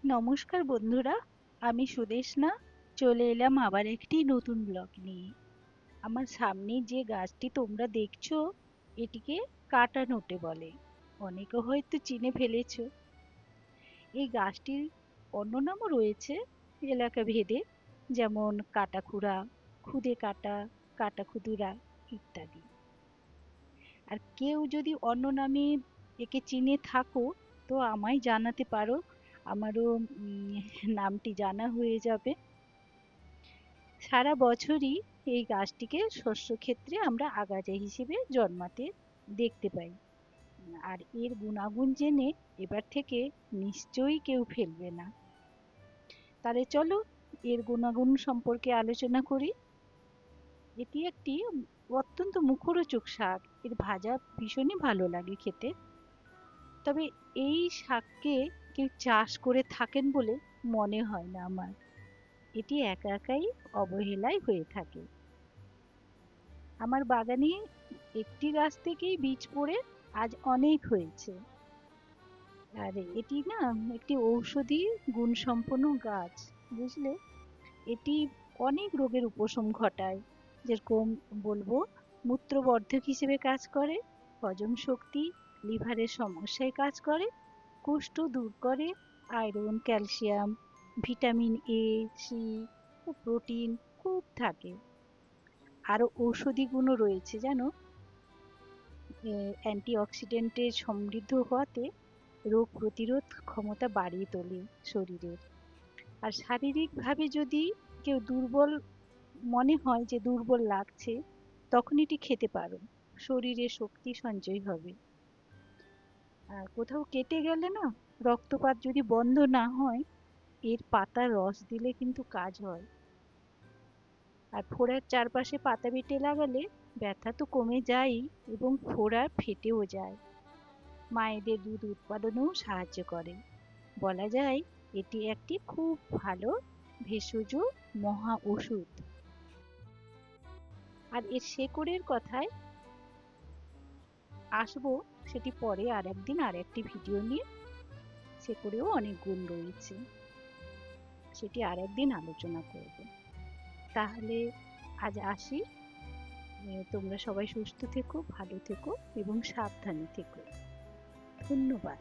নমস্কার বন্ধুরা, আমি সুদেশনা চলে এলাম আবার একটি নতুন ব্লগ নিয়ে। আমার সামনে যে গাছটি তোমরা দেখছো, এটিকে কাটা নোটে বলে। অনেকে হয়তো চিনে ফেলেছো। এই গাছটির অন্য নামও রয়েছে এলাকা ভেদে, যেমন কাটাখুড়া, খুদে কাটা, কাটা খুদুরা ইত্যাদি। আর কেউ যদি অন্য নামে একে চিনে থাকো, তো আমায় জানাতে পারো। আমারও নামটি জানা হয়ে যাবে। সারা বছরই এই গাছটিকে শস্য ক্ষেত্রে আমরা আগাছা হিসেবে জন্মাতে দেখতে পাই। আর এর গুণাগুণ জেনে এবার থেকে নিশ্চয়ই কেউ ফেলবে না। তাহলে চলো এর গুণাগুণ সম্পর্কে আলোচনা করি। এটি একটি অত্যন্ত মুখরোচক শাক। এর ভাজা ভীষণই ভালো লাগে খেতে। তবে এই শাককে কেউ চাষ করে থাকেন বলে মনে হয় না আমার। এটি একা একাই অবহেলায় হয়ে থাকে। আমার বাগানে একটি গাছ থেকেই বীজ পড়ে আজ অনেক হয়েছে। আর এটি না একটি ঔষধি গুণসম্পন্ন গাছ, বুঝলে। এটি অনেক রোগের উপশম ঘটায়। যেরকম বলবো, মূত্রবর্ধক হিসেবে কাজ করে, হজম শক্তি, লিভারের সমস্যায় কাজ করে, কুষ্ঠ দূর করে, iron, calcium, vitamin A, C ও প্রোটিন খুব থাকে। আরো ঔষধি গুণও রয়েছে জানো। অ্যান্টিঅক্সিডেন্টে সমৃদ্ধ হওয়াতে রোগ প্রতিরোধ ক্ষমতা বাড়িয়ে তোলে শরীরের। আর শারীরিকভাবে যদি কেউ দুর্বল মনে হয়, যে দুর্বল লাগছে, তখন এটি খেতে পারো। শরীরে শক্তি সঞ্চয় হবে। আর কোথাও কেটে গেলে না, রক্তপাত যদি বন্ধ না হয়, এর পাতার রস দিলে কিন্তু কাজ হয়। আর ফোড়ার চারপাশে পাতা বেটে লাগালে ব্যথা তো কমে যায়ই, এবং ফোড়া ফেটেও যায়। মায়েদের দুধ উৎপাদনেও সাহায্য করে। বলা যায় এটি একটি খুব ভালো ভেষজ মহা ওষুধ। আর এর শেকড়ের কথায় আসবো, সেটি পরে আর একদিন আর একটি ভিডিও নিয়ে। শেকড়েও অনেক গুণ রয়েছে, সেটি আর একদিন আলোচনা করব। তাহলে আজ আসি। তোমরা সবাই সুস্থ থেকো, ভালো থেকো এবং সাবধানে থেকো। ধন্যবাদ।